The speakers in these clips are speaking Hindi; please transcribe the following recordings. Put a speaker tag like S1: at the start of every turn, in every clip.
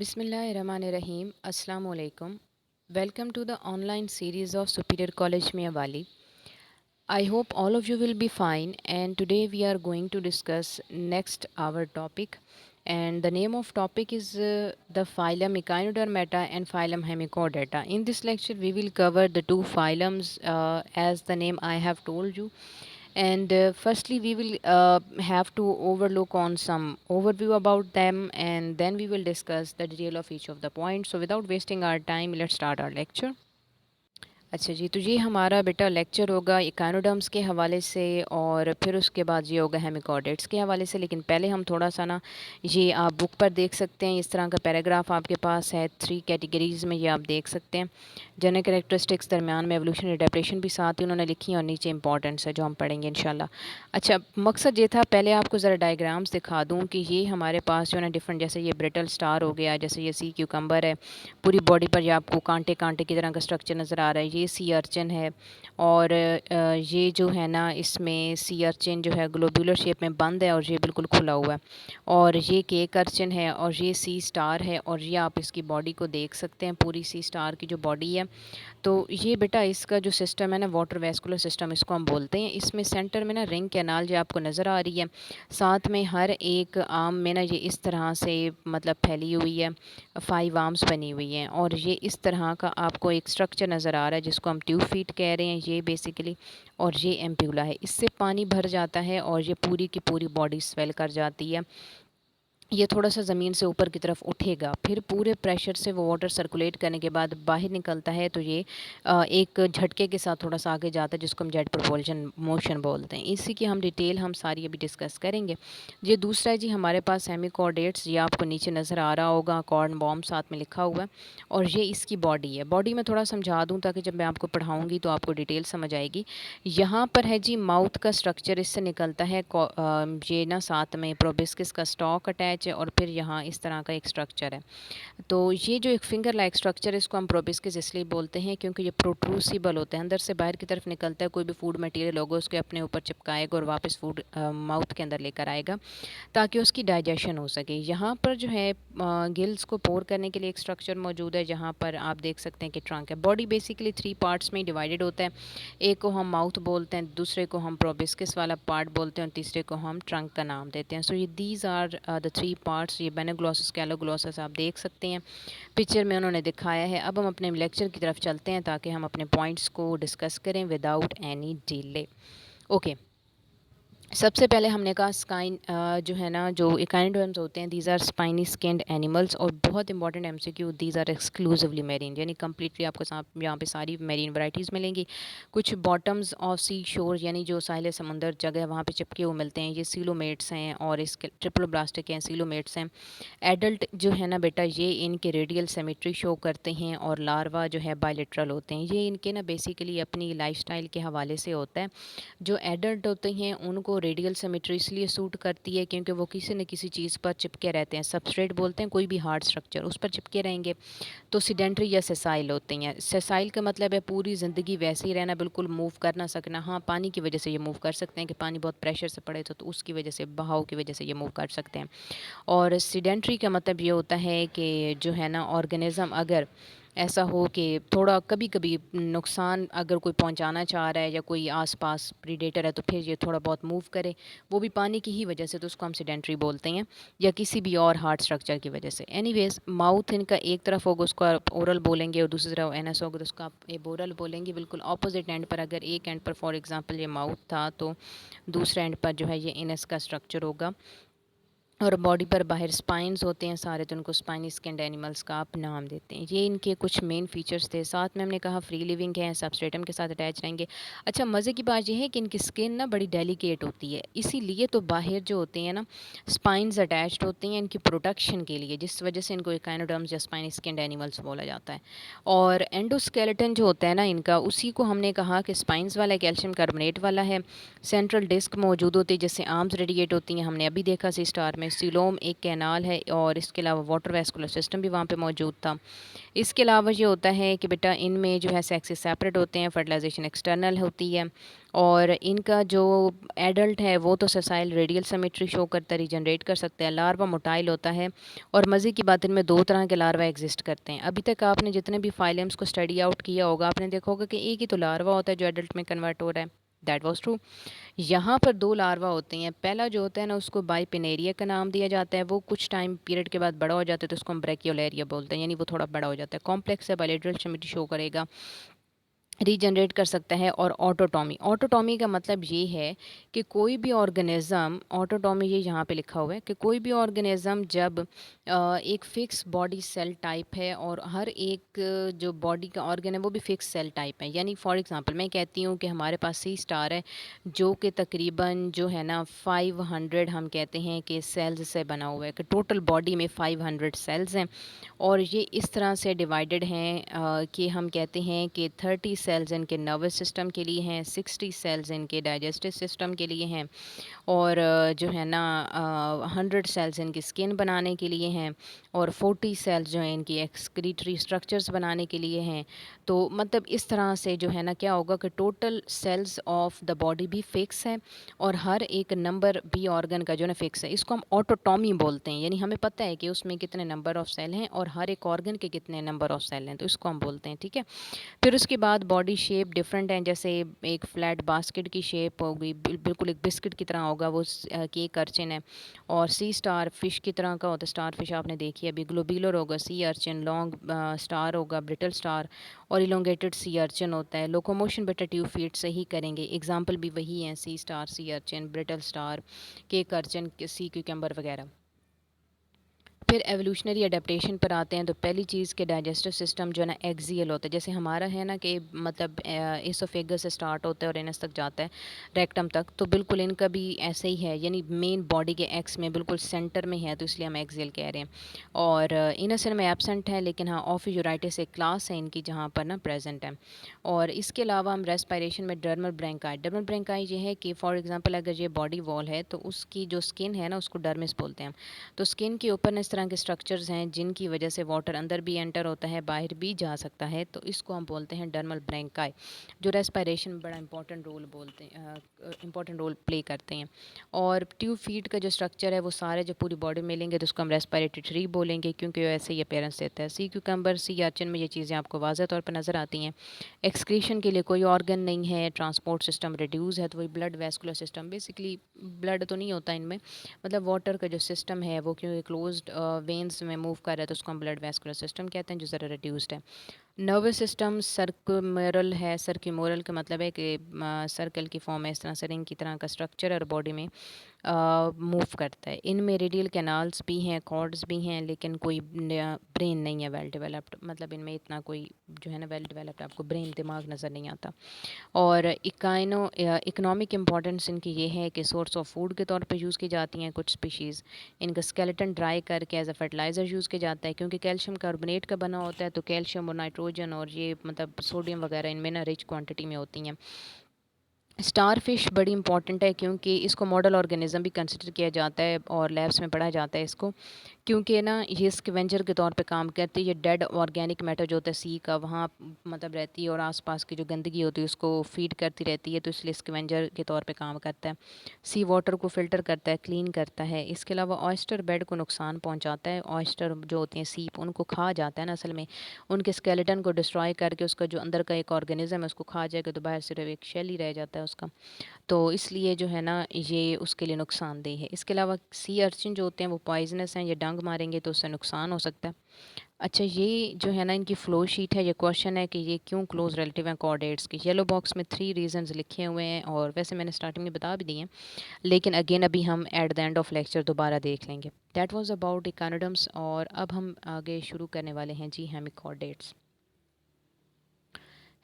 S1: Bismillahirrahmanirrahim. Assalamu alaikum. Welcome to the online series of Superior College Miyawali. I hope all of you will be fine, and today we are going to discuss next our topic, and the name of topic is the phylum Echinodermata and phylum Hemichordata. In this lecture we will cover the two phylums as the name I have told you, and firstly we will have to overlook on some overview about them, and then we will discuss the detail of each of the points. So without wasting our time, let's start our lecture. अच्छा जी, तो ये हमारा बेटा लेक्चर होगा इकानोडर्म्स के हवाले से, और फिर उसके बाद ये होगा हेमिकॉर्डेट्स के हवाले से। लेकिन पहले हम थोड़ा सा ना, ये आप बुक पर देख सकते हैं, इस तरह का पैराग्राफ आपके पास है 3 कैटेगरीज़ में, ये आप देख सकते हैं। जनरल कैरेक्टरिस्टिक्स, दरमियान में एवोल्यूशन एडेप्टेशन भी साथ ही उन्होंने लिखी है, और नीचे इंपॉर्टेंस है जो हम पढ़ेंगे इंशाल्लाह। अच्छा, मकसद ये था पहले आपको ज़रा डायग्राम्स दिखा दूँ कि ये हमारे पास जो है ना डिफरेंट, जैसे ये ब्रिटल स्टार हो गया, जैसे ये सी क्यूकम्बर है, पूरी बॉडी पर ये आपको कांटे कांटे की तरह का स्ट्रक्चर नज़र आ रहा है। ये सी अर्चिन है, और ये जो है ना इसमें सी अर्चिन जो है ग्लोबुलर शेप में बंद है, और ये बिल्कुल खुला हुआ है। और ये केक अर्चिन है, और ये सी स्टार है, और ये आप इसकी बॉडी को देख सकते हैं, पूरी सी स्टार की जो बॉडी है। तो ये बेटा इसका जो सिस्टम है ना, वाटर वेस्कुलर सिस्टम इसको हम बोलते हैं। इसमें सेंटर में ना रिंग कैनाल जो आपको नज़र आ रही है, साथ में हर एक आर्म में ना ये इस तरह से मतलब फैली हुई है, 5 आर्म्स बनी हुई हैं, और ये इस तरह का आपको एक स्ट्रक्चर नज़र आ रहा है जिसको हम ट्यूब फीट कह रहे हैं ये बेसिकली। और ये एम्प्यूला है, इससे पानी भर जाता है और ये पूरी की पूरी बॉडी स्वेल कर जाती है। ये थोड़ा सा ज़मीन से ऊपर की तरफ उठेगा, फिर पूरे प्रेशर से वो वाटर सर्कुलेट करने के बाद बाहर निकलता है, तो ये एक झटके के साथ थोड़ा सा आगे जाता है, जिसको हम जेट प्रोपल्शन मोशन बोलते हैं। इसी की हम डिटेल हम सारी अभी डिस्कस करेंगे। ये दूसरा है जी हमारे पास हेमिकॉर्डेट्स, ये आपको नीचे नज़र आ रहा होगा, कॉर्न बॉम्ब साथ में लिखा हुआ है, और ये इसकी बॉडी है। बॉडी में थोड़ा समझा दूँ ताकि जब मैं आपको पढ़ाऊँगी तो आपको डिटेल समझ आएगी। यहाँ पर है जी माउथ का स्ट्रक्चर, इससे निकलता है ये ना साथ में प्रोबिस्किस का स्टॉक अटैच है, और फिर यहाँ इस तरह का एक स्ट्रक्चर है। तो ये जो एक फिंगर लाइक स्ट्रक्चर है, इसको हम प्रोबिस्किस इसलिए बोलते हैं क्योंकि ये प्रोट्रूसिबल होता है, अंदर से बाहर की तरफ निकलता है। कोई भी फूड मटेरियल होगा उसके अपने ऊपर चिपकाएगा और वापस फूड माउथ के अंदर लेकर आएगा ताकि उसकी डाइजेशन हो सके। यहाँ पर जो है गिल्स को पोर करने के लिए एक स्ट्रक्चर मौजूद है, जहाँ पर आप देख सकते हैं कि ट्रंक है। बॉडी बेसिकली 3 पार्ट्स में डिवाइडेड होता है। एक को हम माउथ बोलते हैं, दूसरे को हम प्रोबिस्किस वाला पार्ट बोलते हैं, और तीसरे को हम ट्रंक का नाम देते हैं। सो ये दीज आर द 3 पार्ट्स। ये बेनोग्लॉसस, कैलोग्लॉसस आप देख सकते हैं पिक्चर में उन्होंने दिखाया है। अब हम अपने लेक्चर की तरफ चलते हैं ताकि हम अपने पॉइंट्स को डिस्कस करें विदाउट एनी डिले। ओके, सबसे पहले हमने कहा स्काइन जो है ना, जो इकाइनोडर्म्स होते हैं, these are spiny skinned animals. और बहुत important MCQ, these are exclusively marine, यानी कम्प्लीटली आपको यहाँ पे सारी मेरीन वैराइटीज़ मिलेंगी। कुछ बॉटम्स ऑफ सी शोर, यानी जो साहिल समुंदर जगह वहाँ पे चिपके हुए मिलते हैं, ये सीलोमेट्स हैं, और इसके ट्रिप्लोब्लास्टिक हैं, सीलोमेट्स हैं। एडल्ट जो है ना बेटा, ये इनके रेडियल सिमेट्री शो करते हैं, और लार्वा जो है बायलेटरल होते हैं। ये इनके ना बेसिकली अपनी लाइफस्टाइल के हवाले से होता है। जो एडल्ट होते हैं उनको रेडियल सिमेट्री इसलिए सूट करती है क्योंकि वो किसी न किसी चीज़ पर चिपके रहते हैं। सबस्ट्रेट बोलते हैं कोई भी हार्ड स्ट्रक्चर, उस पर चिपके रहेंगे तो सीडेंट्री या सेसाइल होते हैं। सेसाइल का मतलब है पूरी ज़िंदगी वैसे ही रहना, बिल्कुल मूव कर ना सकना। हाँ, पानी की वजह से ये मूव कर सकते हैं कि पानी बहुत प्रेशर से पड़े तो उसकी वजह से, बहाव की वजह से ये मूव कर सकते हैं। और सीडेंट्री का मतलब ये होता है कि जो है ना ऑर्गेनिज़म अगर ऐसा हो कि थोड़ा कभी कभी नुकसान अगर कोई पहुंचाना चाह रहा है, या कोई आसपास प्रीडेटर है, तो फिर ये थोड़ा बहुत मूव करे, वो भी पानी की ही वजह से, तो उसको हम सीडेंट्री बोलते हैं, या किसी भी और हार्ड स्ट्रक्चर की वजह से। एनीवेज, माउथ इनका एक तरफ होगा उसको आप ओरल बोलेंगे, और दूसरी तरफ एनस होगा तो उसको आप एबोरल बोलेंगे। बिल्कुल ऑपोजिट एंड पर, अगर एक एंड पर फॉर एग्जांपल ये माउथ था तो दूसरे एंड पर जो है ये इनस का स्ट्रक्चर होगा। और बॉडी पर बाहर स्पाइन्स होते हैं सारे, तो उनको स्पाइनी स्किन्ड एनिमल्स का आप नाम देते हैं। ये इनके कुछ मेन फीचर्स थे। साथ में हमने कहा फ्री लिविंग है, सबस्ट्रेटम के साथ अटैच रहेंगे। अच्छा, मज़े की बात यह है कि इनकी स्किन ना बड़ी डेलिकेट होती है, इसीलिए तो बाहर जो होते हैं ना स्पाइन्स अटैच्ड होती हैं इनकी प्रोटेक्शन के लिए, जिस वजह से इनको इकाइनोडर्म्स या स्पाइनी स्किन्ड एनिमल्स बोला जाता है। और एंडोस्केलेटन जो होता है ना इनका, उसी को हमने कहा कि स्पाइन्स वाला कैल्शियम कार्बोनेट वाला है। सेंट्रल डिस्क मौजूद होती है जिससे आर्म्स रेडिएट होती हैं, हमने अभी देखा सी स्टार में जिसमें सीलोम एक कैनाल है और इसके अलावा वाटर वेस्कुलर सिस्टम भी वहाँ पे मौजूद था। इसके अलावा ये होता है कि बेटा इनमें जो है सेक्सेस सेपरेट होते हैं, फर्टिलाइजेशन एक्सटर्नल होती है और इनका जो एडल्ट है वो तो ससाइल रेडियल सिमेट्री शो करता है, रीजनरेट कर सकता है। लार्वा मोटाइल होता है और मज़े की बात, इनमें दो तरह के लार्वा एग्जिस्ट करते हैं। अभी तक आपने जितने भी फाइलम्स को स्टडी आउट किया होगा आपने देखा होगा कि एक ही तो लार्वा होता है जो एडल्ट में कन्वर्ट हो रहा है। That was true. यहाँ पर दो लार्वा होते हैं। पहला जो होता है ना उसको बाइपिनेरिया का नाम दिया जाता है। वो कुछ टाइम पीरियड के बाद बड़ा हो जाता है तो उसको हम ब्रैकियोलेरिया बोलते हैं, यानी वो थोड़ा बड़ा हो जाता है। कॉम्प्लेक्स है, बायलेटरल सिमेट्री शो करेगा, रीजनरेट कर सकता है। और ऑटोटॉमी, ऑटोटॉमी का मतलब ये है कि कोई भी ऑर्गेनिज़म, ऑटोटॉमी ये यहाँ पे लिखा हुआ है कि कोई भी ऑर्गेनिज़म जब एक फ़िक्स बॉडी सेल टाइप है और हर एक जो बॉडी का ऑर्गन है वो भी फ़िक्स सेल टाइप है। यानी फॉर एग्जांपल मैं कहती हूँ कि हमारे पास सी स्टार है जो कि तकरीबन जो है ना 500 हम कहते हैं कि सेल्स से बना हुआ है, कि टोटल बॉडी में 500 सेल्स हैं और ये इस तरह से डिवाइडेड हैं कि हम कहते हैं कि 30 सेल्स इनके नर्वस सिस्टम के लिए हैं, 60 सेल्स इनके डाइजेस्टिव सिस्टम के लिए हैं और जो है ना 100 सेल्स इनकी स्किन बनाने के लिए हैं और 40 सेल्स जो हैं इनकी एक्सक्रीटरी स्ट्रक्चर्स बनाने के लिए हैं। तो मतलब इस तरह से जो है ना क्या होगा कि total cells of the body भी फिक्स है और हर एक नंबर भी ऑर्गन का जो है ना फिक्स है। इसको हम ऑटोटॉमी बोलते हैं, यानी हमें पता है कि उसमें कितने नंबर ऑफ सेल हैं और हर एक ऑर्गन के कितने नंबर ऑफ सेल हैं, तो इसको हम बोलते हैं। ठीक है। फिर उसके बाद बॉडी शेप डिफरेंट है, जैसे एक फ्लैट बास्केट की शेप होगी, बिल्कुल एक बिस्किट की तरह होगा वो, केक अर्चिन है। और सी स्टार फिश की तरह का होता है, स्टार फिश आपने देखी है अभी। ग्लोबुलर होगा सी अर्चिन, लॉन्ग स्टार होगा ब्रिटल स्टार और इलोंगेटेड सी अर्चिन होता है। लोकोमोशन बेटा ट्यूब फीट से ही करेंगे, एग्जाम्पल भी वही हैं, sea star, sea urchin, brittle star, cake urchin, sea cucumber वगैरह। फिर एवोल्यूशनरी अडेप्टेशन पर आते हैं तो पहली चीज़ के डाइजेस्टिव सिस्टम जो है ना एक्सियल होता है, जैसे हमारा है ना कि मतलब इसोफेगस से स्टार्ट होता है और एनस तक जाता है, रेक्टम तक, तो बिल्कुल इनका भी ऐसे ही है, यानी मेन बॉडी के एक्स में बिल्कुल सेंटर में है, तो इसलिए हम एक्सियल कह रहे हैं। और इनस में एबसेंट है, लेकिन हाँ ऑफियोराइटिस एक क्लास है इनकी जहाँ पर ना प्रेजेंट है। और इसके अलावा हम रेस्पिरेशन में डर्मल ब्रैंकाई, डर्मल ब्रैंकाई ये है कि फॉर एग्जांपल अगर ये बॉडी वॉल है तो उसकी जो स्किन है ना उसको डर्मिस बोलते हैं। तो स्किन के ऊपर इस तरह के स्ट्रक्चर्स हैं जिनकी वजह से वाटर अंदर भी एंटर होता है, बाहर भी जा सकता है, तो इसको हम बोलते हैं डर्मल ब्रैंकाई, जो रेस्पिरेशन में बड़ा इंपॉर्टेंट रोल बोलते हैं, इंपॉर्टेंट रोल प्ले करते हैं। और ट्यूब फीट का जो स्ट्रक्चर है वो सारे जो पूरी बॉडी में लेंगे तो उसको हम रेस्पिरेटरी ट्री बोलेंगे, क्योंकि वो ऐसे ही अपेयरेंस देता है। सी क्यूकम्बर, सी अर्चिन में ये चीज़ें आपको वाज़ह तौर पर नज़र आती हैं। एक्सक्रीशन के लिए कोई ऑर्गन नहीं है, ट्रांसपोर्ट सिस्टम रिड्यूस है, तो वही blood vascular system, basically blood तो नहीं होता इनमें, मतलब वाटर का जो सिस्टम है वो क्योंकि क्लोज्ड वेन्स में मूव कर रहा है तो उसको हम ब्लड वेस्कुलर सिस्टम कहते हैं, जो ज़रा रिड्यूस्ड है। नर्वस सिस्टम सर्कुमोरल है, सर्कुमोरल का मतलब है कि सर्कल की फॉर्म है, इस तरह से रिंग की तरह का स्ट्रक्चर और बॉडी में मूव करता है। इनमें रेडियल कैनाल्स भी हैं, कॉर्ड्स भी हैं, लेकिन कोई ब्रेन नहीं है वेल डेवलप्ड, मतलब इनमें इतना कोई जो है ना वेल डेवलप्ड आपको ब्रेन दिमाग नज़र नहीं आता। और इकोनॉमिक इम्पॉर्टेंस इनकी ये है कि सोर्स ऑफ फूड के तौर पे यूज़ की जाती हैं कुछ स्पीशीज़। इनका स्केलेटन ड्राई करके एज अ फर्टिलाइज़र यूज़ किया जाता है, क्योंकि कैल्शियम कार्बोनेट का बना होता है, तो कैल्शियम और नाइट्रोजन और ये मतलब सोडियम वगैरह इनमें ना रिच क्वांटिटी में होती हैं। स्टार फिश बड़ी इंपॉर्टेंट है क्योंकि इसको मॉडल ऑर्गेनिज्म भी कंसिडर किया जाता है और लैब्स में पढ़ा जाता है इसको, क्योंकि ना ये स्कैवेंजर के तौर पे काम करती है। ये डेड ऑर्गेनिक मैटर जो होता है सी का वहाँ मतलब रहती है और आसपास की जो गंदगी होती है उसको फीड करती रहती है, तो इसलिए स्कैवेंजर के तौर पे काम करता है। सी वाटर को फिल्टर करता है, क्लीन करता है। इसके अलावा ऑयस्टर बेड को नुकसान पहुँचाता है। ऑयस्टर जो होती हैं सीप, उनको खा जाता है ना असल में, उनके स्केलेटन को डिस्ट्रॉय करके उसका जो अंदर का एक ऑर्गेनिज्म है उसको खा जाएगा, तो बाहर सिर्फ एक शेल ही रह जाता है उसका, तो इसलिए जो है ना ये उसके लिए नुकसानदेह है। इसके अलावा सी अर्चिन जो होते हैं वो पॉइजनस हैं, ये डंग मारेंगे तो उससे नुकसान हो सकता है। अच्छा, ये जो है ना इनकी फ़्लो शीट है, ये क्वेश्चन है कि ये क्यों क्लोज रिलेटिव हैं कॉर्डेट्स के। येलो बॉक्स में 3 रीजंस लिखे हुए हैं और वैसे मैंने स्टार्टिंग में बता भी दिए हैं, लेकिन अगेन अभी हम at the end of lecture दोबारा देख लेंगे। दैट वाज अबाउट इकोनोडम्स और अब हम आगे शुरू करने वाले हैं जी हेमिकॉर्डेट्स।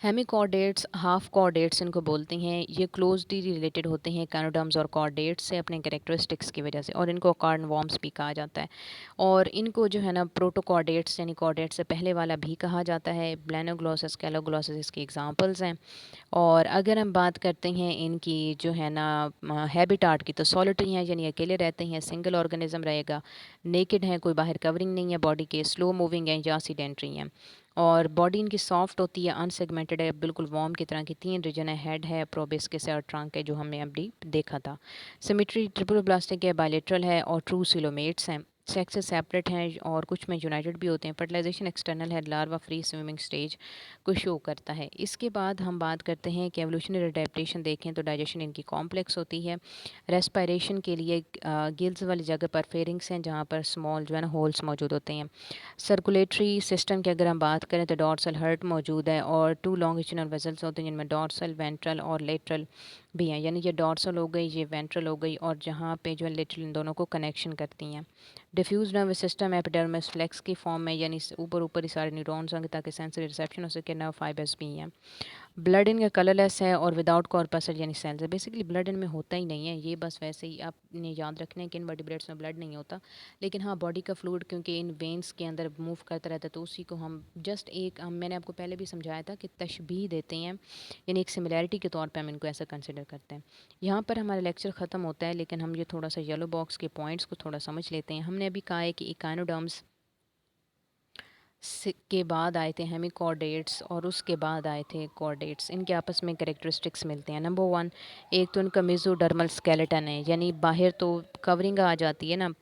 S1: हेमिकॉर्डेट्स, हाफ कॉर्डेट्स इनको बोलते हैं। ये क्लोजली रिलेटेड होते हैं कैनोडर्म्स और कॉर्डेट्स से अपने कैरेक्टरिस्टिक्स की वजह से, और इनको कार्नवॉर्म्स भी कहा जाता है। और इनको जो है ना प्रोटोकॉर्डेट्स यानी कॉर्डेट्स से पहले वाला भी कहा जाता है। ब्लेनोग्लॉसस, कैलोग्लॉसस इसके एग्जांपल्स हैं। और अगर हम बात करते हैं इनकी जो है ना हैबिटाट की, तो सॉलिटरी हैं यानी अकेले रहते हैं, सिंगल ऑर्गेनिज्म रहेगा, नेकेड हैं, कोई बाहर कवरिंग नहीं है बॉडी के, स्लो मूविंग हैं या सीडेंट्री हैं। और बॉडी इनकी सॉफ्ट होती है, अनसेगमेंटेड है, बिल्कुल वॉर्म की तरह की। 3 रीजन है, हेड है, प्रोबिस्किस है और ट्रंक है, जो हमने अभी देखा था। सिमेट्री ट्रिपल ब्लास्टिक है, बायलेटरल है और ट्रू सिलोमेट्स हैं। सेक्सेस सेपरेट हैं और कुछ में यूनाइटेड भी होते हैं। फर्टिलाइजेशन एक्सटर्नल है, लार्वा फ्री स्विमिंग स्टेज को शो करता है। इसके बाद हम बात करते हैं कि एवोल्यूशनरी अडेप्टेशन देखें तो डाइजेशन इनकी कॉम्प्लेक्स होती है। रेस्पिरेशन के लिए गिल्स वाली जगह पर फेरिंग्स हैं, जहाँ पर स्मॉल जो है ना होल्स मौजूद होते हैं। सर्कुलेटरी सिस्टम की अगर हम बात करें तो डॉर्सल हर्ट मौजूद है और 2 लॉन्गिट्यूडिनल वेसल्स होते हैं, जिनमें डॉर्सल, वेंट्रल और लेटरल भी हैं। यानी ये डॉर्सल हो गई, ये वेंट्रल हो गई, और जहाँ पे जो है लेटरल, इन दोनों को कनेक्शन करती हैं। Diffuse nervous system epidermis flex की फॉर्म में, यानी ऊपर ऊपर ही सारे न्यूरॉन्स होंगे ताकि सेंसरी रिसेप्शन हो सके। नर्व फाइबर्स भी हैं। ब्लड इनका कलरलेस है और विदाउट कॉर्पसल यानी सेल्स है। बेसिकली ब्लड इनमें होता ही नहीं है, ये बस वैसे ही आपने याद रखना है कि इन वर्टिब्रेट्स में ब्लड नहीं होता। लेकिन हाँ, बॉडी का फ्लूइड क्योंकि इन वेन्स के अंदर मूव करता रहता है, तो उसी को हम जस्ट एक मैंने आपको पहले भी समझाया था कि तशबीह देते हैं, यानी एक सिमिलैरिटी के तौर पे हम इनको ऐसा कंसिडर करते हैं। यहाँ पर हमारा लेक्चर ख़त्म होता है, लेकिन हम ये थोड़ा सा येलो बॉक्स के पॉइंट्स को थोड़ा समझ लेते हैं। हमने अभी कहा है कि इकानोडर्म्स के बाद आए थे हेमिकॉर्डेट्स और उसके बाद आए थे कॉर्डेट्स। इनके आपस में कैरेक्टरिस्टिक्स मिलते हैं। नंबर 1, एक तो इनका मेसोडर्मल स्केलेटन है, यानी बाहर तो कवरिंग आ जाती है ना,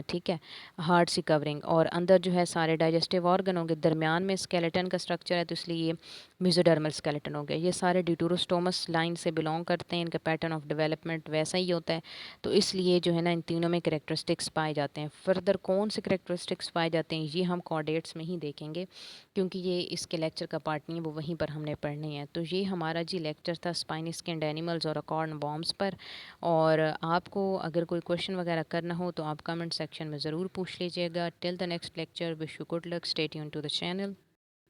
S1: ठीक है, हार्ड सी कवरिंग, और अंदर जो है सारे डाइजेस्टिव ऑर्गन होंगे। दरमियान में स्केलेटन का स्ट्रक्चर है, तो इसलिए ये मेसोडर्मल स्केलेटन हो गया। ये सारे ड्यूटेरोस्टोमस लाइन से बिलोंग करते हैं, इनका पैटर्न ऑफ डेवलपमेंट वैसा ही होता है, तो इसलिए जो है ना इन तीनों में कैरेक्टरिस्टिक्स पाए जाते हैं। फर्दर कौन से कैरेक्टरिस्टिक्स पाए जाते हैं ये हम कॉर्डेट्स में ही देखेंगे, क्योंकि ये इसके लेक्चर का पार्ट नहीं है, वो वहीं पर हमने पढ़ने हैं। तो ये हमारा जी लेक्चर था स्पाइनी स्किन्ड एनिमल्स और अकॉर्न बॉम्ब्स पर। और आपको अगर कोई क्वेश्चन वगैरह करना हो तो आप कमेंट सेक्शन में ज़रूर पूछ लीजिएगा। Till the next lecture, wish you good luck, stay tuned to the channel.